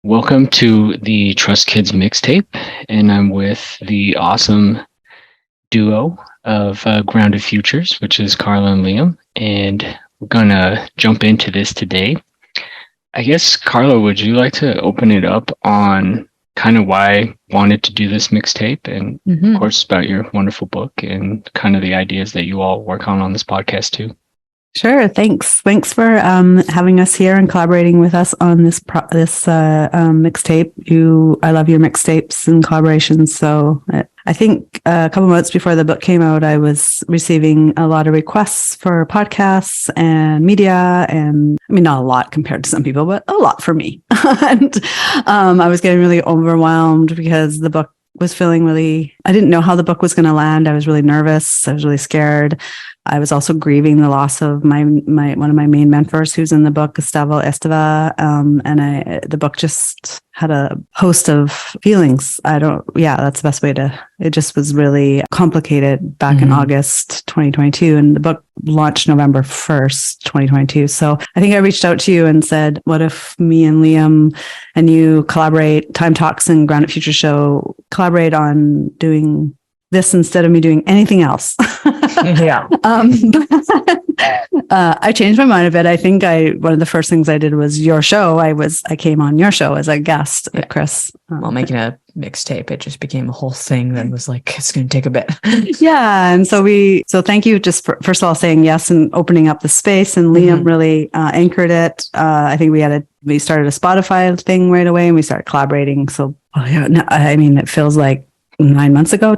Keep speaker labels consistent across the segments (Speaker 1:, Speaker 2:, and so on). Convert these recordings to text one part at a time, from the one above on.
Speaker 1: Welcome to the Trust Kids Mixtape, and I'm with the awesome duo of Grounded Futures, which is Carla and Liam, and we're gonna jump into this today. I guess, Carla, would you like to open it up on kind of why I wanted to do this mixtape, and of course about your wonderful book and kind of the ideas that you all work on this podcast too?
Speaker 2: Sure. Thanks for having us here and collaborating with us on this mixtape. I love your mixtapes and collaborations. So I think a couple months before the book came out, I was receiving a lot of requests for podcasts and media, and I mean, not a lot compared to some people, but a lot for me. And I was getting really overwhelmed because the book was feeling I didn't know how the book was going to land. I was really nervous. I was really scared. I was also grieving the loss of my one of my main mentors who's in the book, Gustavo Esteva. And the book just had a host of feelings. That's the best way it just was really complicated back in August 2022. And the book launched November 1st, 2022. So I think I reached out to you and said, what if me and Liam and you collaborate, Time Talks and Grounded Future Show, collaborate on doing this instead of me doing anything else.
Speaker 1: Yeah.
Speaker 2: I changed my mind a bit. I think one of the first things I did was your show. I came on your show as a guest, Chris.
Speaker 3: While making a mixtape, it just became a whole thing that was like, it's going to take a bit.
Speaker 2: Yeah. And so thank you just for, first of all, saying yes and opening up the space. And Liam really anchored it. I think we started a Spotify thing right away and we started collaborating. So, it feels like 10 months ago,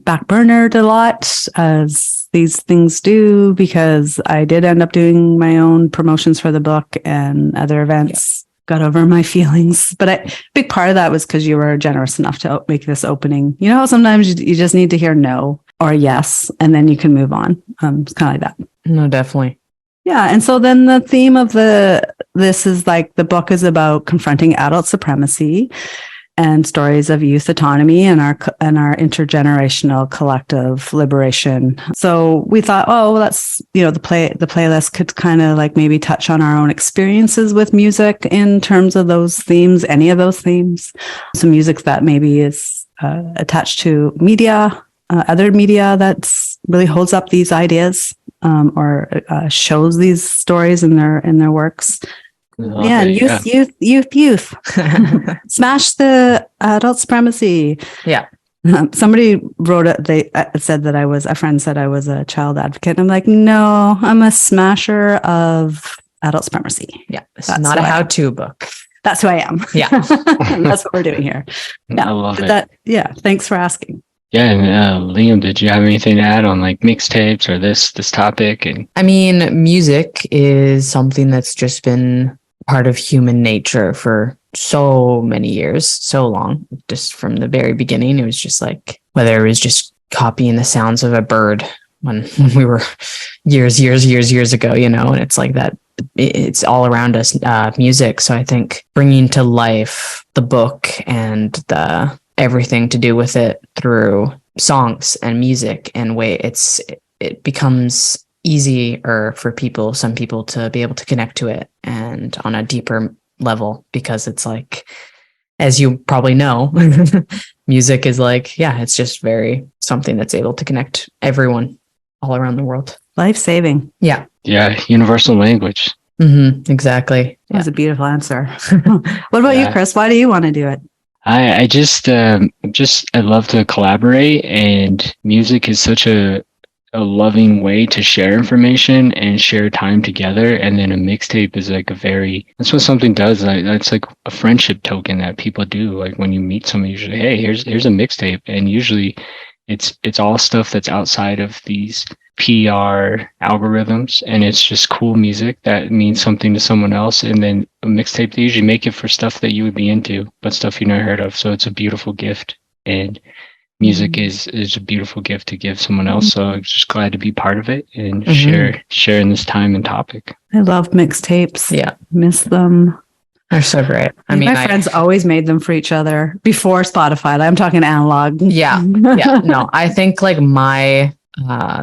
Speaker 2: backburnered a lot as these things do, because I did end up doing my own promotions for the book and other events, got over my feelings. But a big part of that was because you were generous enough to make this opening. You know how sometimes you just need to hear no or yes, and then you can move on. It's kind of like that.
Speaker 3: No, definitely.
Speaker 2: Yeah. And so then the theme of this is like the book is about confronting adult supremacy and stories of youth autonomy and our intergenerational collective liberation. So we thought, that's, the playlist could kind of like maybe touch on our own experiences with music in terms of those themes, any of those themes. Some music that maybe is attached to media, other media that's really holds up these ideas or shows these stories in their works. Youth. Smash the adult supremacy.
Speaker 3: Yeah.
Speaker 2: Somebody wrote it. A friend said I was a child advocate. And I'm like, no, I'm a smasher of adult supremacy.
Speaker 3: Yeah. It's not a how-to book.
Speaker 2: That's who I am.
Speaker 3: Yeah.
Speaker 2: That's what we're doing here.
Speaker 1: Yeah, I love it.
Speaker 2: Thanks for asking.
Speaker 1: Yeah, and Liam, did you have anything to add on like mixtapes or this topic? And
Speaker 3: I mean, music is something that's just been part of human nature for so many years, so long. Just from the very beginning, it was just like, whether it was just copying the sounds of a bird when we were years ago, and it's like that. It's all around us, music. So I think bringing to life the book and everything to do with it through songs and music and it becomes easier for some people to be able to connect to it and on a deeper level, because it's like, as you probably know, music is like, it's just very something that's able to connect everyone all around the world.
Speaker 2: Life-saving.
Speaker 3: Yeah.
Speaker 1: Yeah. Universal language.
Speaker 3: Exactly.
Speaker 2: That was a beautiful answer. What about you, Chris? Why do you want to do it?
Speaker 1: I love to collaborate, and music is such a loving way to share information and share time together. And then a mixtape is like that's what something does. That's like a friendship token that people do. Like when you meet someone, usually, hey, here's a mixtape. And usually it's all stuff that's outside of these PR algorithms, and it's just cool music that means something to someone else. And then a mixtape, they usually make it for stuff that you would be into, but stuff you never heard of. So it's a beautiful gift, and music is a beautiful gift to give someone else. So I'm just glad to be part of it and share in this time and topic.
Speaker 2: I love mixtapes.
Speaker 3: Yeah.
Speaker 2: Miss them.
Speaker 3: They're so great.
Speaker 2: My friends always made them for each other before Spotify. I'm talking analog.
Speaker 3: Yeah. Yeah. No, I think like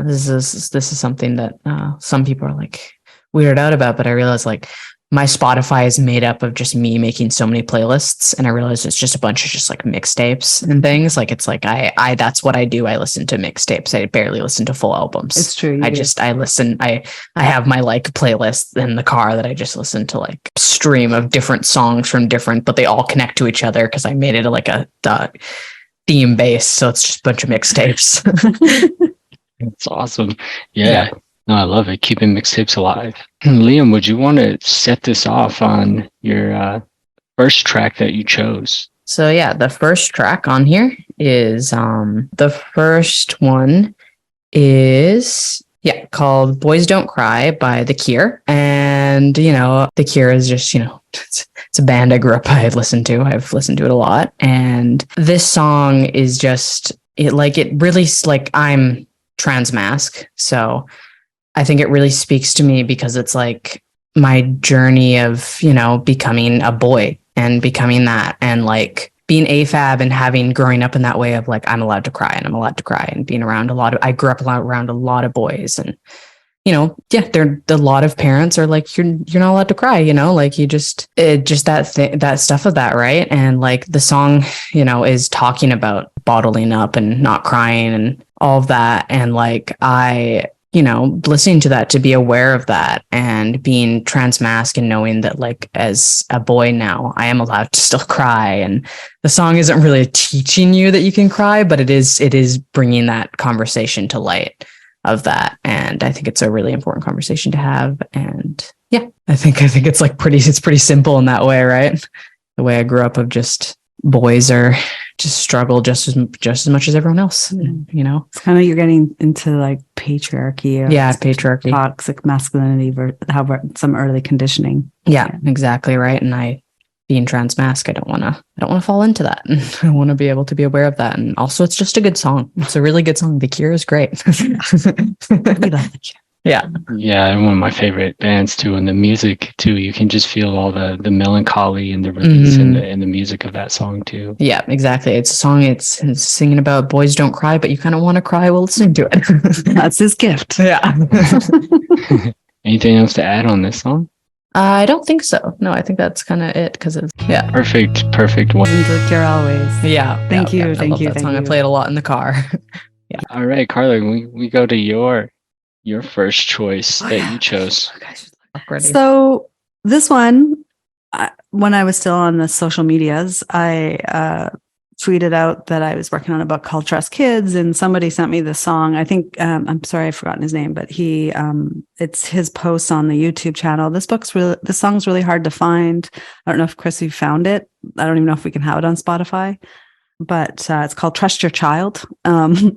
Speaker 3: this is something that some people are like weirded out about, but I realize like my Spotify is made up of just me making so many playlists, and I realized it's just a bunch of just like mixtapes and things. Like it's like I that's what I do. I listen to mixtapes. I barely listen to full albums.
Speaker 2: It's true.
Speaker 3: I listen. I have my like playlist in the car that I just listen to, like stream of different songs from different, but they all connect to each other because I made it like a theme base. So it's just a bunch of mixtapes.
Speaker 1: It's awesome. Yeah. No, I love it. Keeping mixtapes alive. Liam, would you want to set this off on your first track that you chose?
Speaker 3: So yeah, the first track on here is the first one is called Boys Don't Cry by The Cure. And The Cure is just, it's a band I grew up, I've listened to it a lot. And this song is just it really, like, I'm transmasc, so I think it really speaks to me because it's like my journey of, becoming a boy and becoming that, and like being AFAB and growing up in that way of like, I'm allowed to cry and being around I grew up around a lot of boys, and, a lot of parents are like, you're not allowed to cry, like you just that stuff of that. Right. And like the song, is talking about bottling up and not crying and all of that. And like, listening to that, to be aware of that and being transmasc and knowing that like as a boy now I am allowed to still cry, and the song isn't really teaching you that you can cry, but it is bringing that conversation to light of that. And I think it's a really important conversation to have. And I think it's like pretty simple in that way, right? The way I grew up of just boys are just struggle just as much as everyone else. It's
Speaker 2: kind of, you're getting into like patriarchy,
Speaker 3: patriarchy,
Speaker 2: toxic masculinity, some early conditioning.
Speaker 3: Exactly right. And being transmasc, I don't want to fall into that. I want to be able to be aware of that. And also, it's just a good song. It's a really good song. The Cure is great. We love The Cure. Yeah,
Speaker 1: and one of my favorite bands too, and the music too. You can just feel all the melancholy and the release in the music of that song too.
Speaker 3: Yeah, exactly. It's a song. It's singing about boys don't cry, but you kind of want to cry while listening to it.
Speaker 2: That's his gift.
Speaker 3: Yeah.
Speaker 1: Anything else to add on this song?
Speaker 3: I don't think so. No, I think that's kind of it because it's
Speaker 1: perfect one.
Speaker 2: The Cure always.
Speaker 3: Yeah.
Speaker 2: Thank you.
Speaker 3: I love that song. I play it a lot in the car. Yeah.
Speaker 1: All right, Carla, we go to your first choice that you chose.
Speaker 2: So this one, when I was still on the social medias, I tweeted out that I was working on a book called Trust Kids, and somebody sent me the song. I think I'm sorry, I've forgotten his name, but it's his posts on the YouTube channel. This song's really hard to find. I don't know if Chris, you found it. I don't even know if we can have it on Spotify. But it's called Trust Your Child,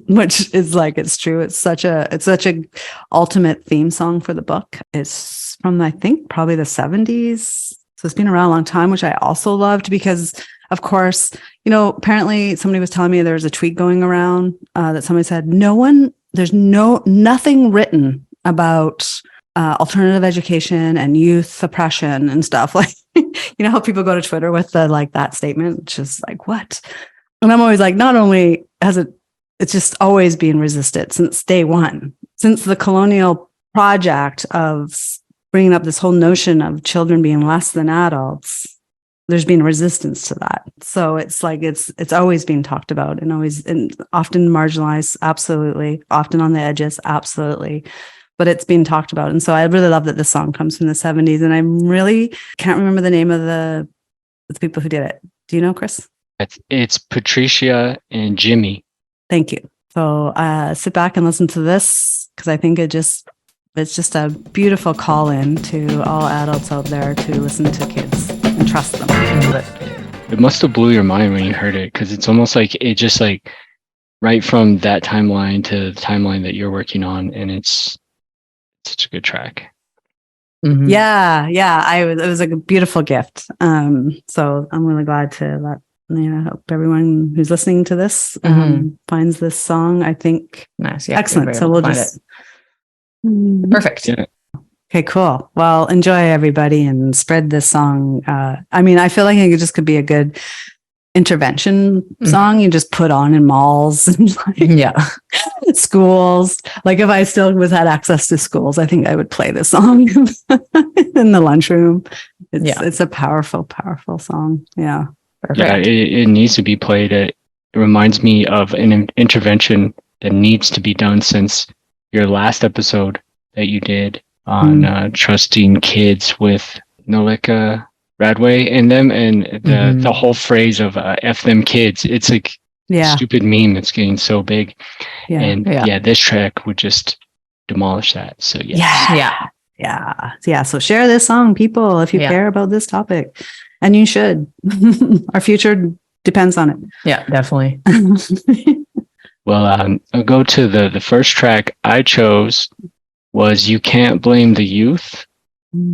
Speaker 2: which is like, it's true. It's such a ultimate theme song for the book. It's from, I think, probably the 70s. So it's been around a long time, which I also loved because, of course, apparently somebody was telling me there was a tweet going around that somebody said, there's nothing written about alternative education and youth oppression and stuff. Like, how people go to Twitter with that statement, which is like, what? And I'm always like, not only has it's just always been resisted since day one, since the colonial project of bringing up this whole notion of children being less than adults. There's been resistance to that. So it's like, it's always been talked about and often marginalized. Absolutely. Often on the edges. Absolutely. But it's been talked about. And so I really love that this song comes from the 70s, and I really can't remember the name of the people who did it. Do you know, Chris?
Speaker 1: It's Patrizia and Jimmy.
Speaker 2: Thank you. So sit back and listen to this, because I think it's just a beautiful call in to all adults out there to listen to kids and trust them.
Speaker 1: It must have blew your mind when you heard it, because it's almost like it just like right from that timeline to the timeline that you're working on, and it's such a good track.
Speaker 2: Mm-hmm. Yeah. It was a beautiful gift. So I'm really glad to I hope everyone who's listening to this finds this song. I think
Speaker 3: nice. Yeah,
Speaker 2: excellent. So we'll just
Speaker 3: perfect.
Speaker 1: Yeah.
Speaker 2: Okay, cool. Well, enjoy everybody and spread this song. I feel like it just could be a good intervention song you just put on in malls and schools. Like if I still had access to schools, I think I would play this song in the lunchroom. It's a powerful, powerful song. Yeah.
Speaker 3: Perfect.
Speaker 1: Yeah, it needs to be played. It reminds me of an intervention that needs to be done since your last episode that you did on trusting kids with Nolika Radway in them, and the whole phrase of F them kids. It's like a stupid meme that's getting so big. This track would just demolish that. So
Speaker 2: So share this song, people, if you care about this topic, and you should. Our future depends on it.
Speaker 3: Yeah, definitely.
Speaker 1: Well, I'll go to the first track I chose was You Can't Blame the Youth.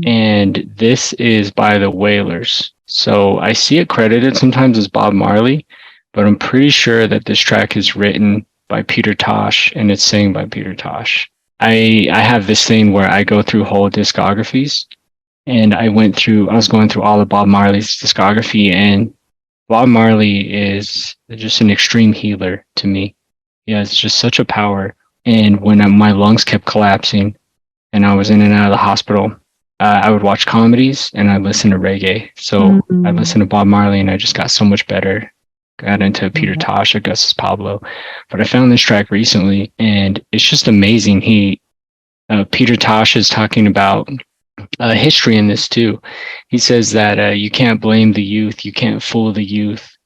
Speaker 1: And this is by the Wailers. So I see it credited sometimes as Bob Marley, but I'm pretty sure that this track is written by Peter Tosh and it's sang by Peter Tosh. I have this thing where I go through whole discographies, and I was going through all of Bob Marley's discography, and Bob Marley is just an extreme healer to me. Yeah, it's just such a power. And when my lungs kept collapsing and I was in and out of the hospital, I would watch comedies and I'd listen to reggae. So I listened to Bob Marley and I just got so much better. Got into Peter Tosh, Augustus Pablo. But I found this track recently and it's just amazing. Peter Tosh is talking about history in this too. He says that you can't blame the youth. You can't fool the youth.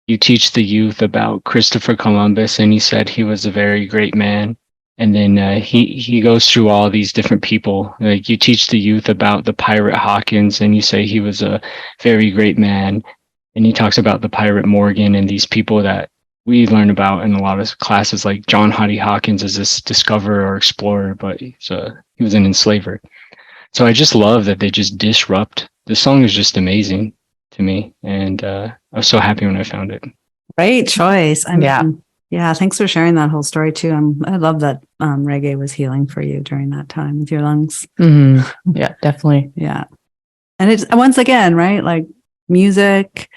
Speaker 1: You teach the youth about Christopher Columbus, and he said he was a very great man. And then he goes through all these different people. Like you teach the youth about the pirate Hawkins, and you say he was a very great man. And he talks about the pirate Morgan and these people that we learn about in a lot of classes, like John Hoddy Hawkins as this discoverer or explorer, but he was an enslaver. So I just love that they just disrupt. The song is just amazing to me, and I was so happy when I found it.
Speaker 2: Great choice. Thanks for sharing that whole story too. I love that reggae was healing for you during that time with your lungs.
Speaker 3: Yeah, definitely.
Speaker 2: Yeah, and it's once again, right? Like music,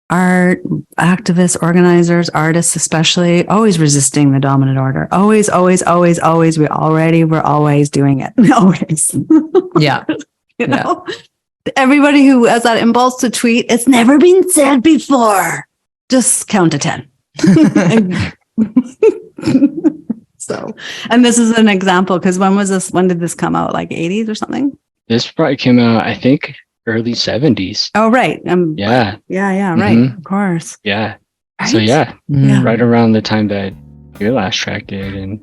Speaker 2: art, activists, organizers, artists, especially, always resisting the dominant order. Always, always, always, always. We're always doing it. Always.
Speaker 3: Yeah.
Speaker 2: You know. Everybody who has that impulse to tweet, it's never been said before. Just count to 10. So, and this is an example because when did this come out? Like 80s or something?
Speaker 1: This probably came out, I think, early 70s.
Speaker 2: Oh, right.
Speaker 1: Yeah.
Speaker 2: Right. Of course.
Speaker 1: Yeah.
Speaker 2: Right?
Speaker 1: So right around the time that your last track did. And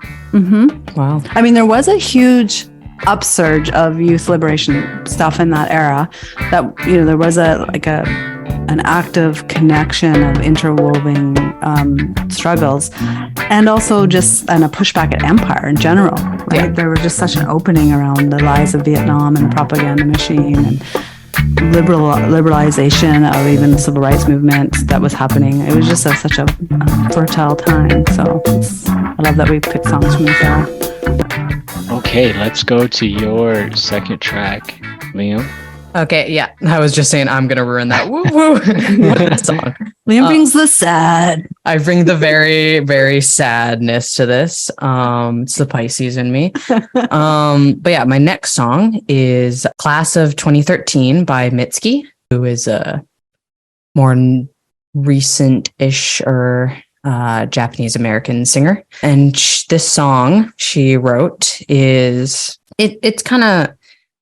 Speaker 2: wow. I mean, there was a huge upsurge of youth liberation stuff in that era. That there was an active connection of interwoven struggles, and also just a pushback at empire in general. Right, there was just such an opening around the lies of Vietnam and the propaganda machine and liberalization of even the civil rights movement that was happening. It was just such a fertile time. So I love that we picked songs from this era.
Speaker 1: Okay, let's go to your second track, Liam.
Speaker 3: Okay, yeah. I was just saying I'm going to ruin that. Woo woo. Song.
Speaker 2: Liam brings the sad.
Speaker 3: I bring the very, very sadness to this. It's the Pisces in me. But yeah, my next song is Class of 2013 by Mitski, who is a more recent-ish or Japanese American singer. And this song she wrote is it's kind of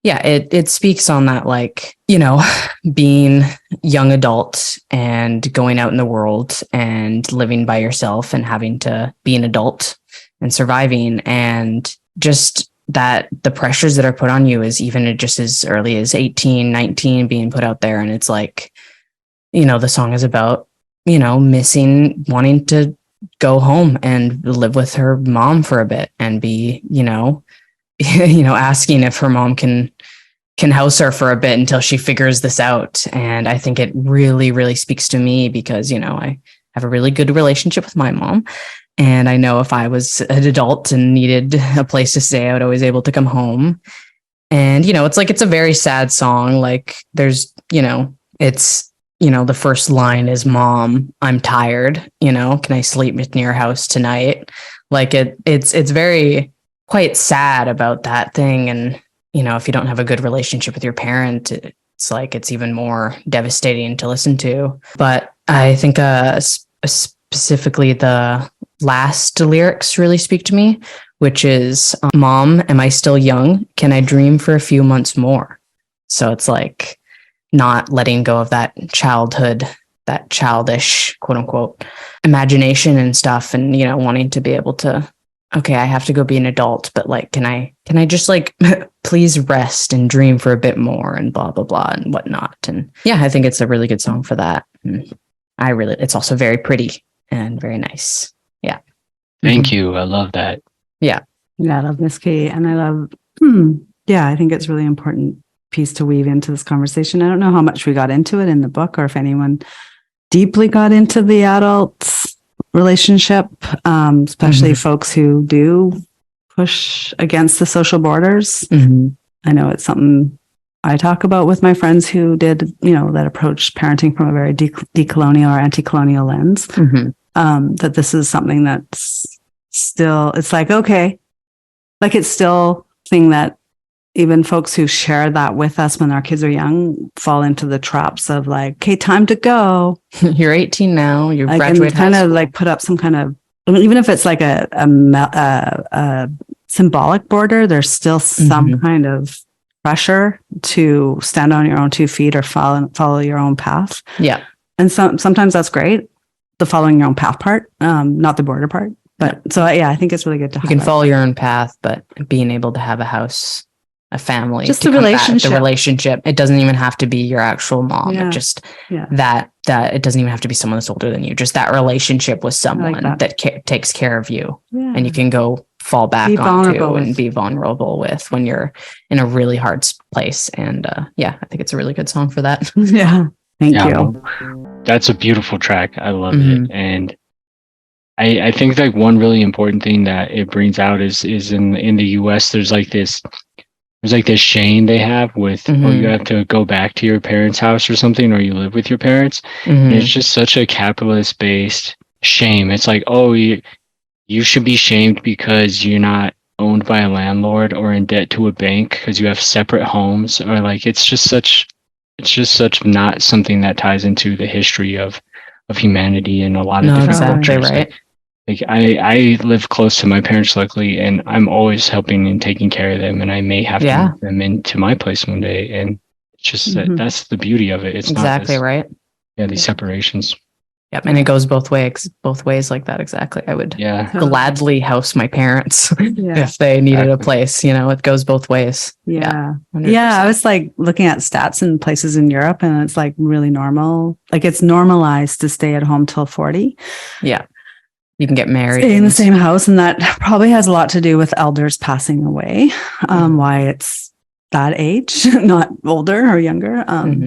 Speaker 3: it speaks on that, like, being young adult and going out in the world and living by yourself and having to be an adult and surviving, and just that the pressures that are put on you is even just as early as 18, 19 being put out there. And it's like, the song is about missing, wanting to go home and live with her mom for a bit and be, asking if her mom can house her for a bit until she figures this out. And I think it really, really speaks to me because, I have a really good relationship with my mom. And I know if I was an adult and needed a place to stay, I would always able to come home. And, it's a very sad song. Like there's, it's the first line is, "Mom, I'm tired. Can I sleep in your house tonight?" Like it's very quite sad about that thing. And, if you don't have a good relationship with your parent, it's like, it's even more devastating to listen to. But I think specifically the last lyrics really speak to me, which is, "Mom, am I still young? Can I dream for a few months more?" So it's like not letting go of that childhood, that childish, quote unquote, imagination and stuff. And, wanting to be able to, okay, I have to go be an adult, but like, can I just like, please rest and dream for a bit more, and blah, blah, blah, and whatnot. And yeah, I think it's a really good song for that. And it's also very pretty and very nice. Yeah.
Speaker 1: Thank you. I love that.
Speaker 2: Yeah, I love Mitski, and I love, I think it's really important piece to weave into this conversation. I don't know how much we got into it in the book, or if anyone deeply got into the adults relationship, especially folks who do push against the social borders. I know it's something I talk about with my friends who did, that approached parenting from a very decolonial or anti-colonial lens. That this is something that's still, it's like, okay, like it's still a thing that even folks who share that with us when our kids are young fall into the traps of like, okay, time to go.
Speaker 3: You're 18 now. You're
Speaker 2: like,
Speaker 3: graduating.
Speaker 2: Kind of like put up some kind of, even if it's like a symbolic border, there's still some kind of pressure to stand on your own 2 feet or follow your own path.
Speaker 3: Yeah.
Speaker 2: And sometimes that's great, the following your own path part, not the border part. But so, I think it's really good to
Speaker 3: you can follow your own path, but being able to have a house, a family,
Speaker 2: just a relationship.
Speaker 3: The relationship. It doesn't even have to be your actual mom. It just that it doesn't even have to be someone that's older than you. Just that relationship with someone that takes care of you, and you can go fall back onto and be vulnerable with when you're in a really hard place. And I think it's a really good song for that.
Speaker 2: Thank you.
Speaker 1: That's a beautiful track. I love it. And I think like one really important thing that it brings out is in the US, there's like this shame they have with, oh, you have to go back to your parents' house or something, or you live with your parents. And it's just such a capitalist based shame. It's like, oh, you should be shamed because you're not owned by a landlord or in debt to a bank because you have separate homes, or like, it's just such not something that ties into the history of humanity in a lot of different cultures.
Speaker 3: Right.
Speaker 1: Like I live close to my parents, luckily, and I'm always helping and taking care of them, and I may have to move them into my place one day. And it's just that's the beauty of it. It's
Speaker 3: exactly
Speaker 1: not
Speaker 3: right.
Speaker 1: Yeah, these separations.
Speaker 3: Yep, and it goes both ways like that. Exactly. I would gladly house my parents if they needed a place. It goes both ways.
Speaker 2: Yeah. I was like looking at stats in places in Europe, and it's like really normal. Like it's normalized to stay at home till 40.
Speaker 3: Yeah. You can get married.
Speaker 2: Stay in the same house. And that probably has a lot to do with elders passing away, why it's that age, not older or younger.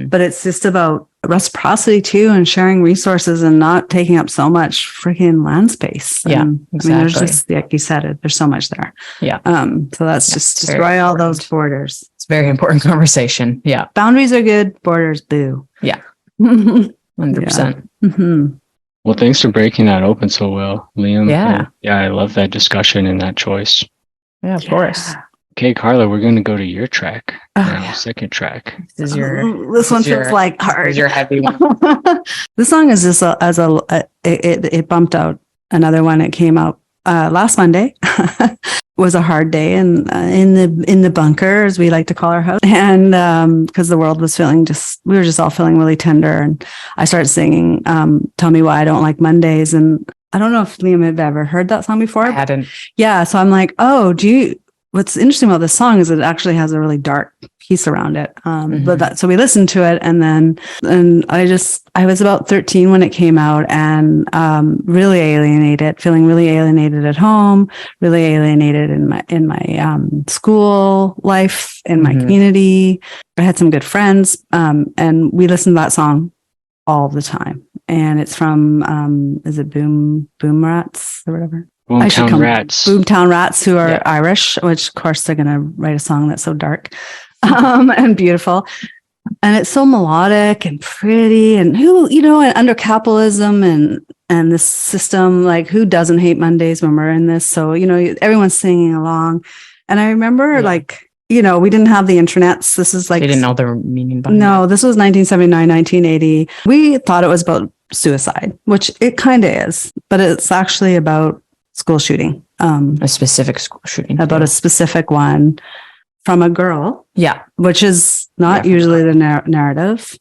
Speaker 2: But it's just about reciprocity too, and sharing resources and not taking up so much freaking land space.
Speaker 3: Exactly.
Speaker 2: I mean, there's just, like you said, there's so much there. Yeah. So that's just destroy all those borders.
Speaker 3: It's a very important conversation. Yeah.
Speaker 2: Boundaries are good. Borders, boo.
Speaker 3: Yeah. 100%.
Speaker 1: Well, thanks for breaking that open so well, Liam. I love that discussion and that choice.
Speaker 3: Yeah, of course.
Speaker 1: Okay, Carla, we're going to go to your track. Second track.
Speaker 2: This one feels like hard.
Speaker 3: This is your heavy one.
Speaker 2: This song is just it bumped out another one. It came out last Monday. Was a hard day in the bunker, as we like to call our house, and because the world was we were just all feeling really tender, and I started singing "Tell Me Why I Don't Like Mondays," and I don't know if Liam had ever heard that song before.
Speaker 3: I hadn't.
Speaker 2: Yeah, so I'm like, oh, what's interesting about this song is it actually has a really dark piece around it. So we listened to it, and I was about 13 when it came out, and really feeling really alienated at home, really alienated in my school life, in my community. I had some good friends, and we listened to that song all the time. And it's from is it Boom Rats or whatever? Boomtown Rats, who are Irish, which of course they're going to write a song that's so dark and beautiful. And it's so melodic and pretty, and and under capitalism and this system, like who doesn't hate Mondays when we're in this? So, everyone's singing along. And I remember we didn't have the internets. This is like,
Speaker 3: they didn't know the meaning behind
Speaker 2: no, this was 1979, 1980. We thought it was about suicide, which it kind of is, but it's actually about school shooting.
Speaker 3: A specific school shooting.
Speaker 2: About a specific one from a girl.
Speaker 3: Yeah.
Speaker 2: Which is not usually the narrative.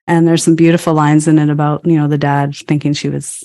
Speaker 2: And there's some beautiful lines in it about, the dad thinking she was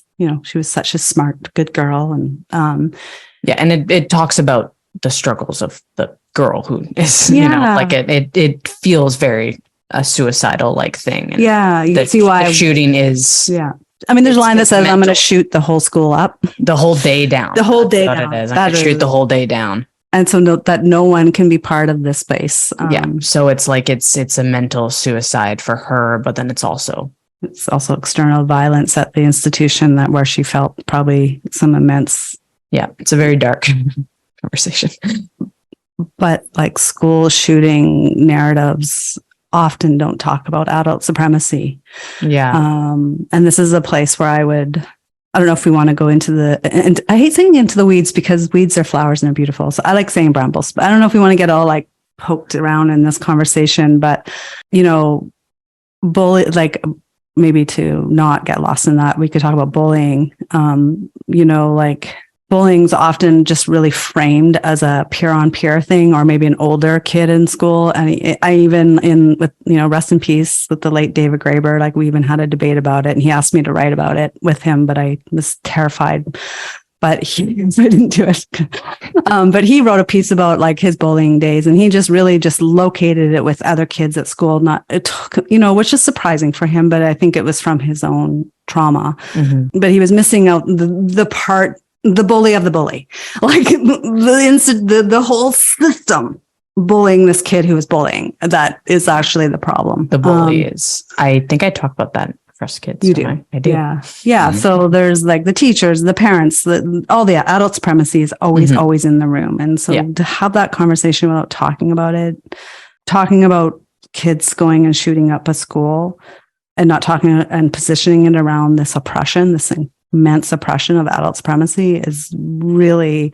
Speaker 2: such a smart, good girl. And
Speaker 3: and it talks about the struggles of the girl who is, like it feels very a suicidal like thing. And
Speaker 2: you can see why
Speaker 3: shooting is.
Speaker 2: Yeah. I mean, there's a line that says, I'm going to shoot the whole school up.
Speaker 3: The whole day down.
Speaker 2: The whole day
Speaker 3: down. It is. I'm going to shoot the whole day down.
Speaker 2: And so that no one can be part of this space.
Speaker 3: So it's like it's a mental suicide for her, but then it's also
Speaker 2: external violence at the institution where she felt probably some immense.
Speaker 3: Yeah, it's a very dark conversation.
Speaker 2: But like school shooting narratives often don't talk about adult supremacy.
Speaker 3: Yeah.
Speaker 2: And this is a place where I don't know if we want to go into and I hate saying into the weeds because weeds are flowers and they're beautiful. So I like saying brambles, but I don't know if we want to get all like poked around in this conversation, but like maybe to not get lost in that, we could talk about bullying. Like bullying's often just really framed as a peer-on-peer thing, or maybe an older kid in school. And I even rest in peace with the late David Graeber, like we even had a debate about it, and he asked me to write about it with him, but I was terrified. But I didn't do it. But he wrote a piece about like his bullying days, and he just really just located it with other kids at school. Which is surprising for him, but I think it was from his own trauma. Mm-hmm. But he was missing out the bully of the bully, like the whole system bullying this kid who was bullying. That is actually the problem.
Speaker 3: The bully is. I think I talk about that for us kids.
Speaker 2: You do.
Speaker 3: I do.
Speaker 2: Yeah. Mm-hmm. So there's like the teachers, the parents, all the adult supremacy is always in the room. And so to have that conversation without talking about it, talking about kids going and shooting up a school and not talking and positioning it around this oppression, this immense oppression of adult supremacy is really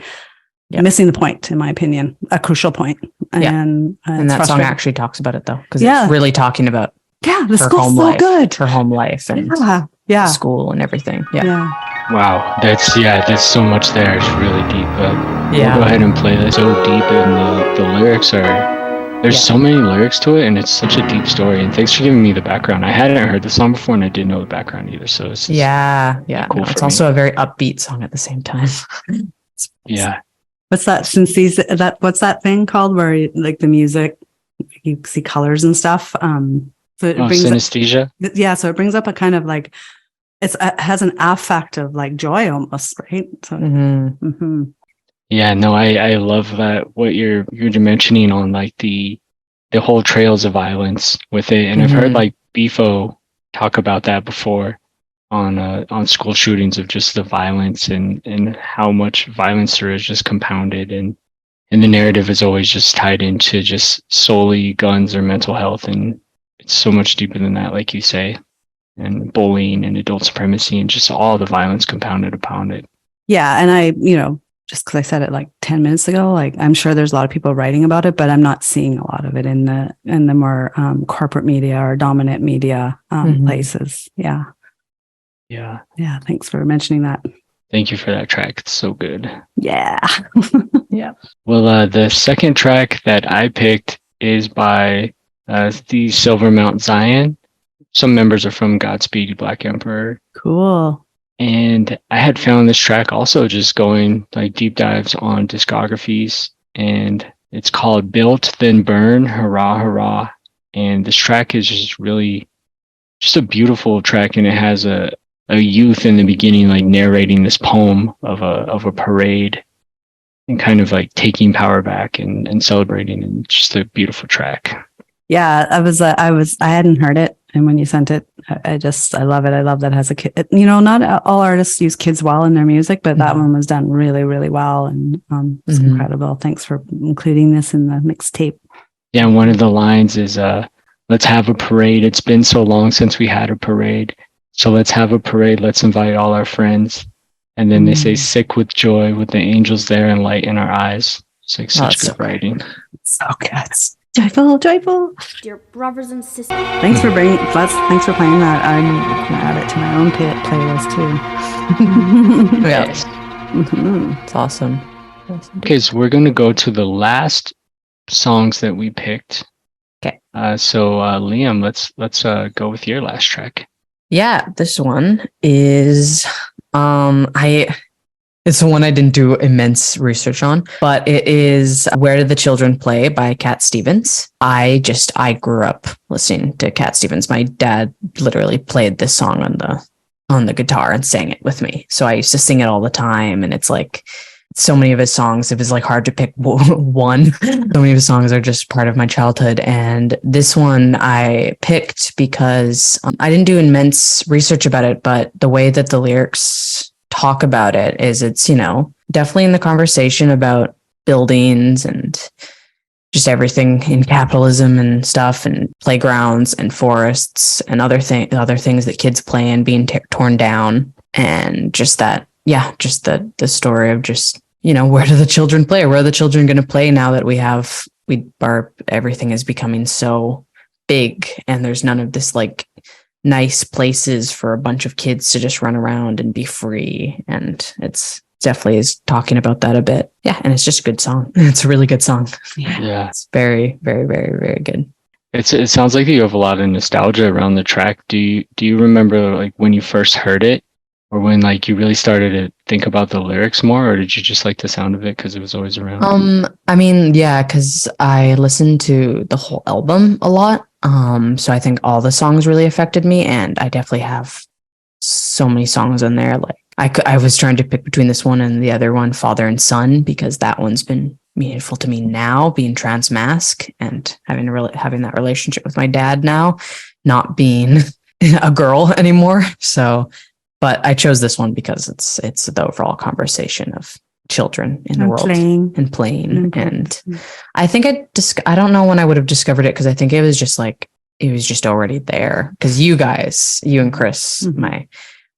Speaker 2: missing the point, in my opinion, a crucial point. And
Speaker 3: that song actually talks about it though, because it's really talking about
Speaker 2: the school's so good,
Speaker 3: her home life and school and everything.
Speaker 1: Wow, that's so much there. It's really deep. We'll go ahead and play this. So deep, and the lyrics are. There's so many lyrics to it, and it's such a deep story. And thanks for giving me the background. I hadn't heard the song before, and I didn't know the background either. So it's cool.
Speaker 3: It's also a very upbeat song at the same time.
Speaker 2: What's that? What's that thing called where like the music, you see colors and stuff? So it brings
Speaker 1: synesthesia.
Speaker 2: So it brings up a kind of like it has an affect of like joy almost, right? So.
Speaker 1: Yeah, no, I love that what you're mentioning on like the whole trails of violence with it, and I've heard like Bifo talk about that before on school shootings of just the violence and how much violence there is just compounded, and the narrative is always just tied into just solely guns or mental health, and it's so much deeper than that, like you say, and bullying and adult supremacy and just all the violence compounded upon it. Yeah,
Speaker 2: and I just because I said it like 10 minutes ago, like I'm sure there's a lot of people writing about it, but I'm not seeing a lot of it in the more corporate media or dominant media places. Yeah. Thanks for mentioning that.
Speaker 1: Thank you for that track. It's so good.
Speaker 2: Yeah.
Speaker 1: Well, the second track that I picked is by the Silver Mount Zion. Some members are from Godspeed Black Emperor.
Speaker 2: Cool.
Speaker 1: And I had found this track also just going like deep dives on discographies, and it's called Built Then Burn, Hurrah, Hurrah. And this track is just really just a beautiful track, and it has a youth in the beginning like narrating this poem of a parade and kind of like taking power back and celebrating, and just a beautiful track.
Speaker 2: Yeah, I hadn't heard it. And when you sent it, I love it. I love that it has a kid. Not all artists use kids well in their music, but that one was done really, really well. And it's incredible. Thanks for including this in the mixtape.
Speaker 1: Yeah, one of the lines is, let's have a parade. It's been so long since we had a parade. So let's have a parade. Let's invite all our friends. And then they say sick with joy with the angels there and light in our eyes. It's like such good writing.
Speaker 2: So good. Joyful, joyful.
Speaker 4: Dear brothers and sisters.
Speaker 2: Thanks for playing that. I'm gonna add it to my own playlist too.
Speaker 3: Yes. It's awesome.
Speaker 1: Okay, so we're gonna go to the last songs that we picked.
Speaker 3: Okay.
Speaker 1: So Liam, let's go with your last track.
Speaker 3: Yeah, this one is it's the one I didn't do immense research on, but it is Where Did the Children Play by Cat Stevens. I grew up listening to Cat Stevens. My dad literally played this song on the guitar and sang it with me. So I used to sing it all the time. And it's like so many of his songs, it was like hard to pick one. So many of his songs are just part of my childhood. And this one I picked because I didn't do immense research about it, but the way that the lyrics talk about it is it's, definitely in the conversation about buildings and just everything in capitalism and stuff and playgrounds and forests and other things that kids play in being torn down. And just that, just the story of just, where do the children play? Where are the children going to play now that everything is becoming so big and there's none of this like nice places for a bunch of kids to just run around and be free. And it's definitely is talking about that a bit. Yeah. And it's just a good song. It's a really good song.
Speaker 1: Yeah.
Speaker 3: It's very, very, very, very good.
Speaker 1: It sounds like you have a lot of nostalgia around the track. Do you remember like when you first heard it or when like you really started to think about the lyrics more, or did you just like the sound of it because it was always around?
Speaker 3: I mean, yeah, because I listened to the whole album a lot. So I think all the songs really affected me, and I definitely have so many songs in there. Like I was trying to pick between this one and the other one, Father and Son, because that one's been meaningful to me now, being trans masc and having that relationship with my dad now, not being a girl anymore. So, but I chose this one because it's the overall conversation of children in the world and playing. And I think I don't know when I would have discovered it, because I think it was just already there, because you and Chris, my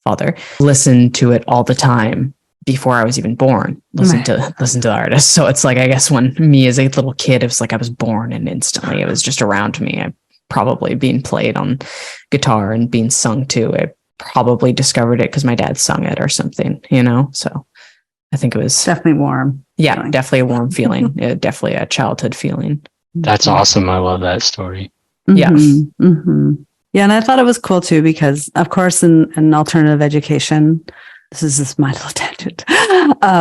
Speaker 3: father, listened to it all the time before I was even born. Listen to the artist. So it's like, I guess when me as a little kid, it was like I was born and instantly it was just around me. I probably being played on guitar and being sung to. I probably discovered it because my dad sung it or something, so I think it was
Speaker 2: definitely warm.
Speaker 3: Yeah,
Speaker 2: feeling.
Speaker 3: Definitely a warm feeling. Definitely a childhood feeling.
Speaker 1: That's awesome. I love that story.
Speaker 3: Yeah.
Speaker 2: Yeah. And I thought it was cool too, because of course in alternative education, this is just my little tangent,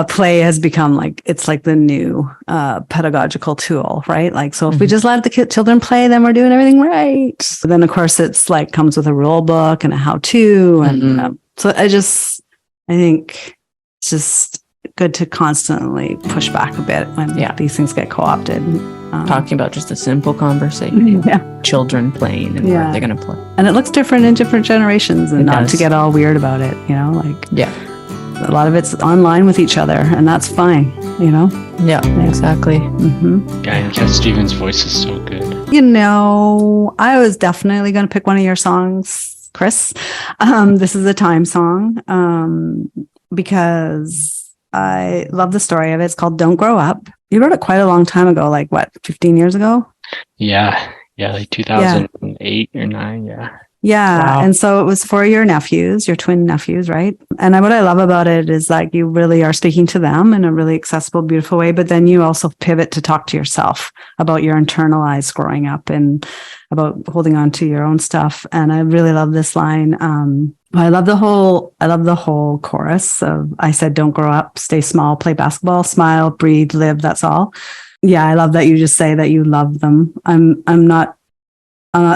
Speaker 2: play has become it's like the new pedagogical tool, right? Like, so if we just let the children play, then we're doing everything right. But then of course it's like comes with a rule book and a how-to. And so I think it's just good to constantly push back a bit when these things get co-opted.
Speaker 3: Talking about just a simple conversation. Children playing and where they're going to play.
Speaker 2: And it looks different in different generations, and not to get all weird about it, a lot of it's online with each other, and that's fine,
Speaker 3: Yeah, exactly.
Speaker 1: Yeah, and Cat Stevens' voice is so good.
Speaker 2: I was definitely going to pick one of your songs, Chris. This is a time song, because I love the story of it. It's called Don't Grow Up. You wrote it quite a long time ago, 15 years ago?
Speaker 1: Yeah, like 2008 or 9, yeah.
Speaker 2: Yeah,
Speaker 3: wow.
Speaker 2: And so it was for your nephews, your twin nephews, right? And what I love about it is you really are speaking to them in a really accessible, beautiful way, but then you also pivot to talk to yourself about your internalized growing up and about holding on to your own stuff. And I really love this line. I love the whole chorus of, I said, don't grow up, stay small, play basketball, smile, breathe, live, that's all. Yeah, I love that you just say that you love them. I'm not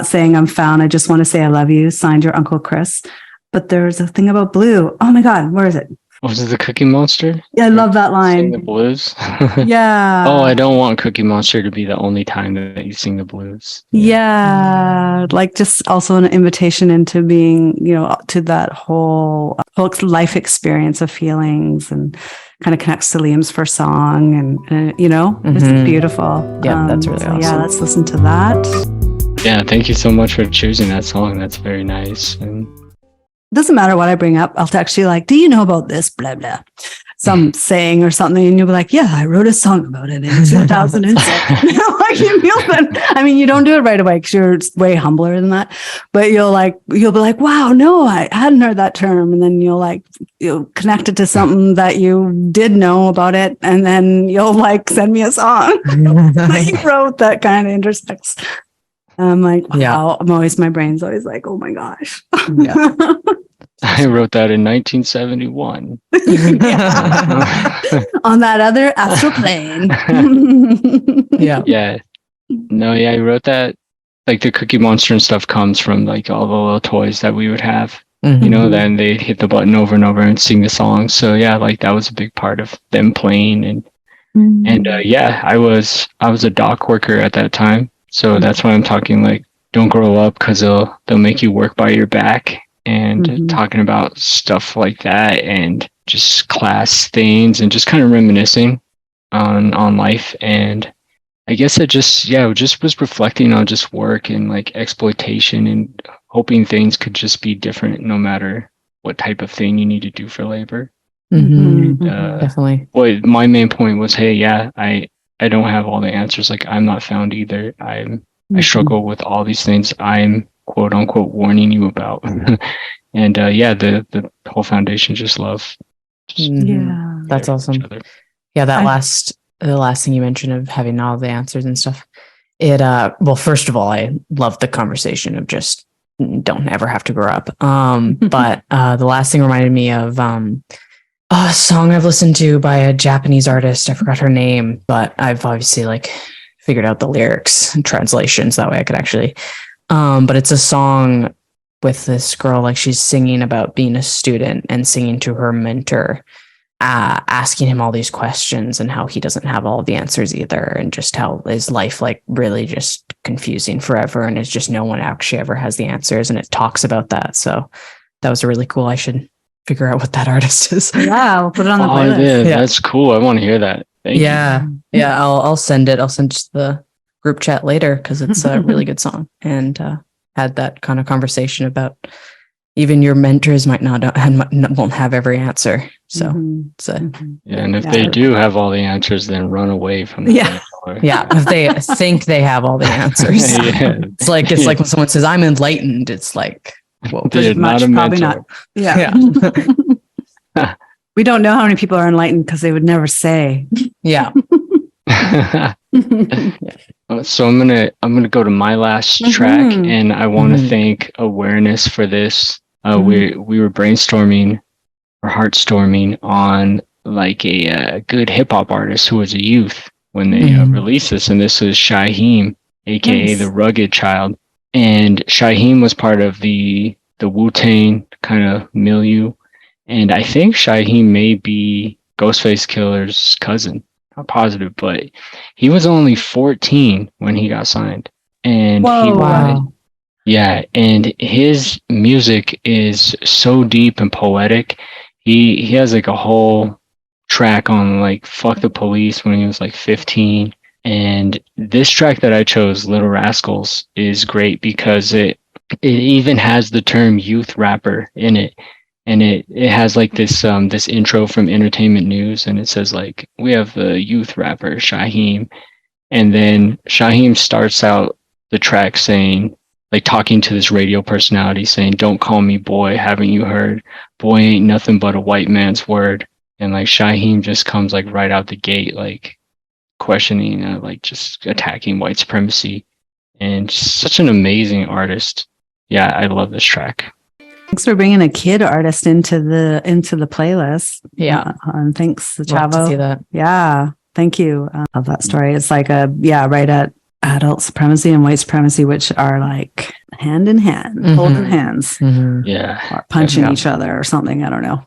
Speaker 2: saying I'm found. I just want to say I love you. Signed, your Uncle Chris. But there's a thing about blue. Oh my God, where is it?
Speaker 1: Was it the Cookie Monster?
Speaker 2: Yeah, I love that line.
Speaker 1: Sing the blues.
Speaker 2: Yeah.
Speaker 1: Oh, I don't want Cookie Monster to be the only time that you sing the blues.
Speaker 2: Yeah. Just also an invitation into being, to that whole life experience of feelings, and kind of connects to Liam's first song, and it's beautiful.
Speaker 3: Yeah, that's really awesome.
Speaker 2: Yeah, let's listen to that.
Speaker 1: Yeah, thank you so much for choosing that song. That's very nice. And
Speaker 2: Doesn't matter what I bring up. I'll text you like, do you know about this? Blah, blah. Some saying or something. And you'll be like, yeah, I wrote a song about it in 2006. Like, I mean, you don't do it right away because you're way humbler than that. But you'll be like, wow, no, I hadn't heard that term. And then you'll connect it to something that you did know about it. And then you'll send me a song that you wrote that kind of intersects. I'm like, wow. Yeah. My brain's always like, oh my gosh.
Speaker 3: Yeah.
Speaker 1: I wrote that in 1971.
Speaker 2: On that other astral plane.
Speaker 3: Yeah.
Speaker 1: Yeah. No, yeah, I wrote that. Like the Cookie Monster and stuff comes from like all the little toys that we would have.
Speaker 3: Mm-hmm.
Speaker 1: Then they hit the button over and over and sing the song. So yeah, like that was a big part of them playing. And yeah, I was a dock worker at that time. So that's why I'm talking like, don't grow up because they'll make you work by your back. And talking about stuff like that and just class things and just kind of reminiscing on life. And I guess it just was reflecting on just work and like exploitation and hoping things could just be different no matter what type of thing you need to do for labor.
Speaker 3: Definitely.
Speaker 1: Well, my main point was, hey, yeah, I don't have all the answers. Like I'm not found either. I struggle with all these things I'm quote unquote warning you about. And yeah, the whole foundation just love.
Speaker 2: Yeah,
Speaker 3: that's awesome. Yeah, the last thing you mentioned of having all the answers and stuff. It well, first of all, I love the conversation of just don't ever have to grow up. But the last thing reminded me of a song I've listened to by a Japanese artist. I forgot her name, but I've obviously figured out the lyrics and translations that way I could actually. But it's a song with this girl, she's singing about being a student and singing to her mentor, asking him all these questions and how he doesn't have all the answers either. And just how his life, really just confusing forever. And it's just no one actually ever has the answers. And it talks about that. So that was really cool. I should figure out what that artist is.
Speaker 2: Yeah, we'll put it on the
Speaker 1: playlist. Yeah, that's cool. I want to hear that. Thank you.
Speaker 3: Yeah. I'll send it. I'll send just the group chat later because it's a really good song. And, had that kind of conversation about even your mentors might won't have every answer. So
Speaker 1: and if they do have all the answers, then run away from them.
Speaker 3: Yeah, if they think they have all the answers. It's like when someone says I'm enlightened, it's like, well,
Speaker 1: they're not a mentor.
Speaker 2: Not. Yeah. We don't know how many people are enlightened because they would never say.
Speaker 3: Yeah.
Speaker 1: So I'm gonna go to my last track, and I want to thank Awareness for this. We were brainstorming or heartstorming on a good hip hop artist who was a youth when they released this, and this was Shyheim, aka the Rugged Child. And Shyheim was part of the Wu-Tang kind of milieu, and I think Shyheim may be Ghostface Killer's cousin. Not positive, but he was only 14 when he got signed, and and his music is so deep and poetic. He has a whole track on Fuck the Police when he was 15, and this track that I chose, Little Rascals, is great because it even has the term youth rapper in it. And it has this intro from Entertainment News, and it says we have the youth rapper Shyheim, and then Shyheim starts out the track saying talking to this radio personality saying, "Don't call me boy, haven't you heard? Boy ain't nothing but a white man's word." And Shyheim just comes right out the gate questioning just attacking white supremacy, and just such an amazing artist. Yeah, I love this track.
Speaker 2: Thanks for bringing a kid artist into the playlist.
Speaker 3: Yeah.
Speaker 2: And thanks,
Speaker 3: Love
Speaker 2: Chavo.
Speaker 3: to see that.
Speaker 2: Yeah. Thank you. I love that story. It's right at adult supremacy and white supremacy, which are hand in hand, holding hands.
Speaker 1: Yeah.
Speaker 2: Or punching each other or something. I don't know.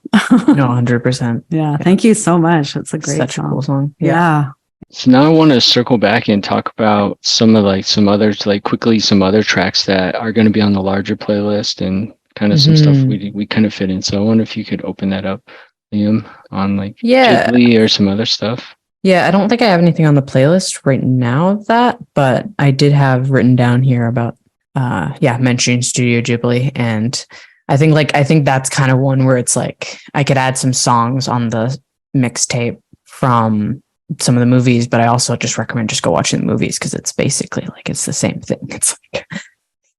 Speaker 3: No, 100%.
Speaker 2: Yeah. Thank you so much. It's a great
Speaker 3: Such
Speaker 2: song.
Speaker 3: a cool song.
Speaker 2: Yeah.
Speaker 1: So now I want to circle back and talk about some of some other tracks that are going to be on the larger playlist and kind of some stuff we kind of fit in. So I wonder if you could open that up, Liam, on Ghibli or some other stuff.
Speaker 3: Yeah, I don't think I have anything on the playlist right now of that, but I did have written down here about mentioning Studio Ghibli. And I think that's kind of one where it's like I could add some songs on the mixtape from some of the movies, but I also just recommend just go watching the movies because it's basically like it's the same thing. It's like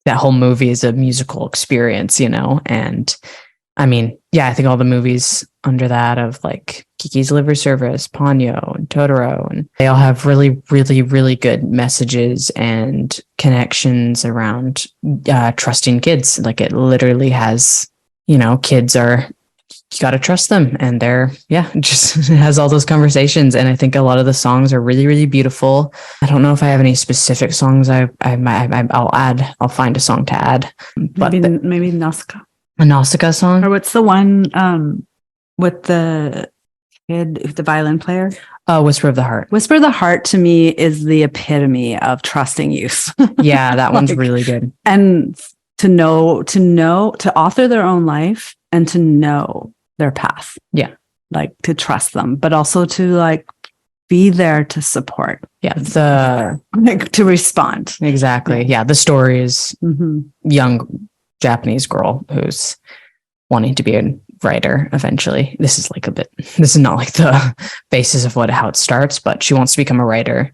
Speaker 3: that whole movie is a musical experience, and I mean, yeah, I think all the movies under that of like Kiki's Liver Service, Ponyo, and Totoro, and they all have really, really, really good messages and connections around trusting kids. Like it literally has, kids are, you got to trust them, and just has all those conversations. And I think a lot of the songs are really, really beautiful. I don't know if I have any specific songs. I'll find a song to add. But
Speaker 2: maybe Nausicaa.
Speaker 3: A Nausicaa song?
Speaker 2: Or what's the one with the kid, the violin player?
Speaker 3: Whisper of the Heart.
Speaker 2: Whisper of the Heart to me is the epitome of trusting youth.
Speaker 3: Yeah, that one's really good.
Speaker 2: And to author their own life and to know their path.
Speaker 3: Yeah.
Speaker 2: Like to trust them, but also to like be there to support.
Speaker 3: Yeah.
Speaker 2: To respond.
Speaker 3: Exactly. Yeah. The story is young Japanese girl who's wanting to be a writer eventually. This is not like the basis of how it starts, but she wants to become a writer.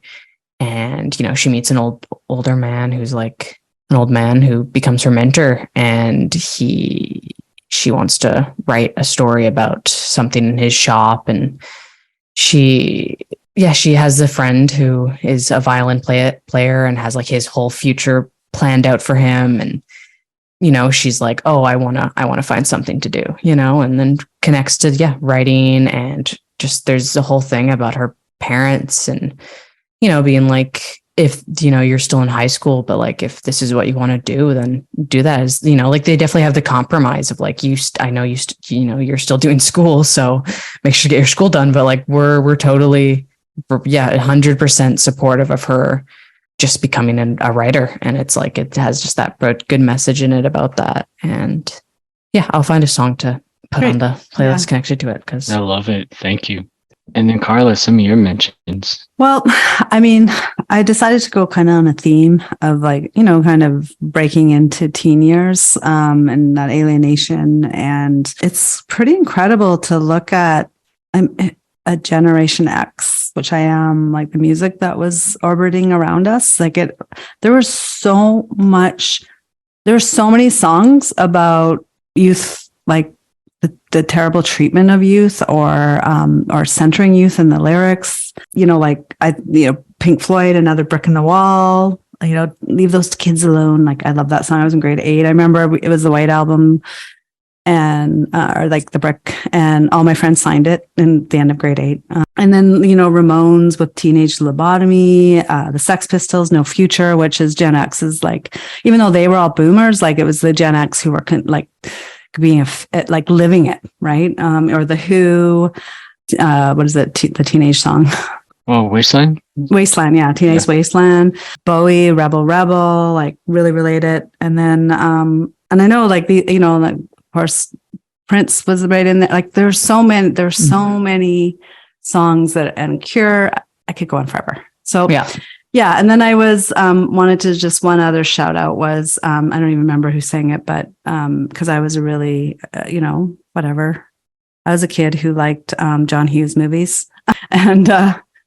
Speaker 3: And, she meets an older man who's like an old man who becomes her mentor, and she wants to write a story about something in his shop. And she has a friend who is a violin player and has like his whole future planned out for him. And she's like, oh, I want to find something to do, and then connects to, writing. And just, there's a whole thing about her parents and, being like, if, you're still in high school, but like, if this is what you want to do, then do that. As, like they definitely have the compromise of like, you're still doing school. So make sure to get your school done. But like, we're totally, 100% supportive of her just becoming a writer. And it's like, it has just that good message in it about that. And I'll find a song to put on the playlist connected to it. Cause
Speaker 1: I love it. Thank you. And then Carla, some of your mentions.
Speaker 2: Well, I mean, I decided to go kind of on a theme of like, kind of breaking into teen years, and that alienation. And it's pretty incredible to look at a Generation X, which I am, like the music that was orbiting around us. Like there were so many songs about youth, like the terrible treatment of youth or centering youth in the lyrics, like Pink Floyd, Another Brick in the Wall, leave those kids alone. Like I love that song. I was in grade 8. I remember it was the White Album and, or like the Brick, and all my friends signed it in the end of grade 8. And then, Ramones with Teenage Lobotomy, the Sex Pistols, No Future, which is Gen X's, like, even though they were all boomers, like it was the Gen X who were being like living it, right? Or the Who, what is it? The teenage song.
Speaker 1: Oh, Wasteland?
Speaker 2: Wasteland, yeah. Teenage Wasteland. Bowie, Rebel, like really related. And then, and I know like like, of course, Prince was right in there. Like there's so many songs and Cure, I could go on forever. So yeah. And then I was, wanted to just one other shout out was, I don't even remember who sang it, but, cause I was a really, whatever. I was a kid who liked, John Hughes movies and,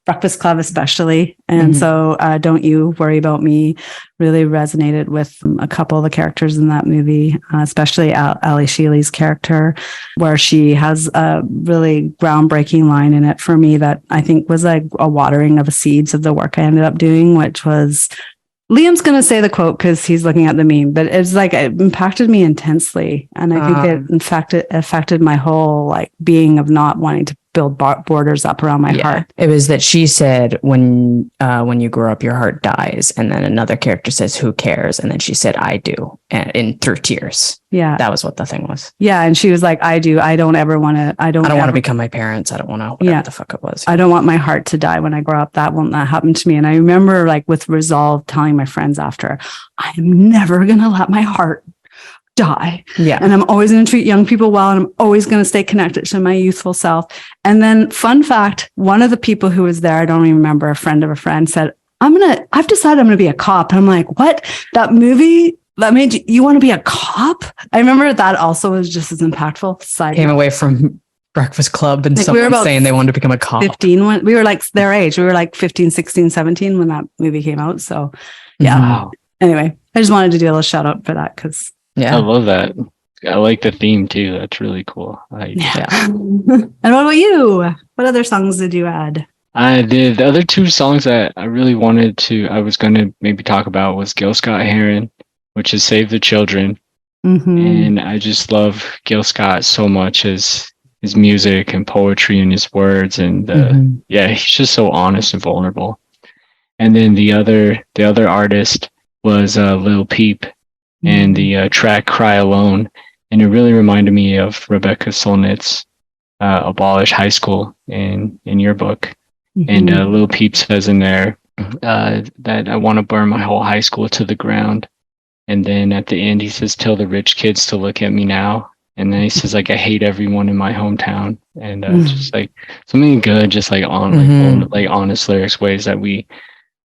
Speaker 2: Breakfast Club especially. And so Don't You Worry About Me really resonated with a couple of the characters in that movie, especially Ali Shealy's character, where she has a really groundbreaking line in it for me that I think was like a watering of the seeds of the work I ended up doing, which was, Liam's going to say the quote because he's looking at the meme, but it's like it impacted me intensely. And I think it, in fact, it affected my whole like being of not wanting to build borders up around my heart.
Speaker 3: It was that she said, when you grow up, your heart dies. And then another character says, who cares? And then she said, I do. And through tears. Yeah. That was what the thing was.
Speaker 2: Yeah. And she was like, I do. I don't ever want to, I don't
Speaker 3: want to become my parents. I don't want to, whatever the fuck it was.
Speaker 2: I don't want my heart to die when I grow up. That won't not happen to me. And I remember like with resolve telling my friends after, I am never going to let my heart die. Yeah. And I'm always going to treat young people well. And I'm always going to stay connected to my youthful self. And then fun fact, one of the people who was there, I don't even remember, a friend of a friend said, I've decided I'm going to be a cop. And I'm like, what? That movie that made you want to be a cop? I remember that also was just as impactful. Side
Speaker 3: Came
Speaker 2: note.
Speaker 3: away from Breakfast Club and
Speaker 2: Like, we were
Speaker 3: someone
Speaker 2: about
Speaker 3: saying they wanted to become a cop.
Speaker 2: 15 when we were like their age. We were like 15, 16, 17 when that movie came out. So yeah.
Speaker 1: Wow.
Speaker 2: Anyway, I just wanted to do a little shout out for that because
Speaker 1: I
Speaker 3: Yeah.
Speaker 1: love that. I like the theme too. That's really cool.
Speaker 2: yeah. And what about you? What other songs did you add?
Speaker 1: I did. The other two songs that I really I was going to maybe talk about was Gil Scott-Heron, which is Save the Children.
Speaker 2: Mhm.
Speaker 1: And I just love Gil Scott so much, his music and poetry and his words. And
Speaker 3: Mhm.
Speaker 1: yeah, he's just so honest and vulnerable. And then the other artist was Lil Peep and the track Cry Alone. And it really reminded me of Rebecca Solnit's Abolish High School in your book. And Lil Peep says in there that I want to burn my whole high school to the ground. And then at the end, he says, tell the rich kids to look at me now. And then he says, like, I hate everyone in my hometown. And just like something good, just like like honest lyrics, ways that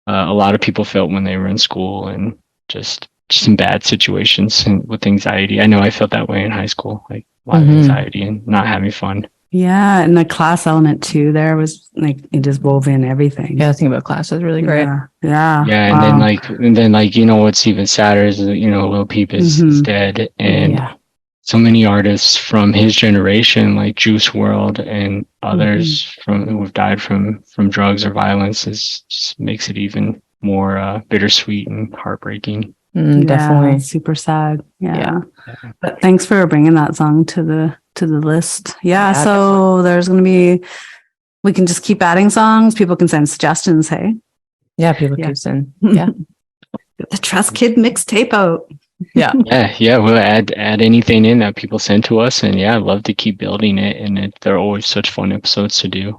Speaker 1: a lot of people felt when they were in school and just in bad situations and with anxiety. I know I felt that way in high school, like a lot of anxiety and not having fun.
Speaker 2: Yeah, and the class element too. There was like it just wove in everything.
Speaker 3: Yeah, the thing about class is really great.
Speaker 2: Yeah.
Speaker 1: Yeah, and then you know what's even sadder is Lil Peep is dead, and so many artists from his generation, like Juice World and others who have died from drugs or violence, just makes it even more bittersweet and heartbreaking.
Speaker 3: Definitely
Speaker 2: super sad. Yeah. But thanks for bringing that song to the list. Yeah, so there's going to be, we can just keep adding songs. People can send suggestions. Hey,
Speaker 3: yeah, people can send. Yeah,
Speaker 2: get the Trust Kid mixtape out.
Speaker 3: Yeah.
Speaker 1: We'll add anything in that people send to us, and I'd love to keep building it. And they're always such fun episodes to do.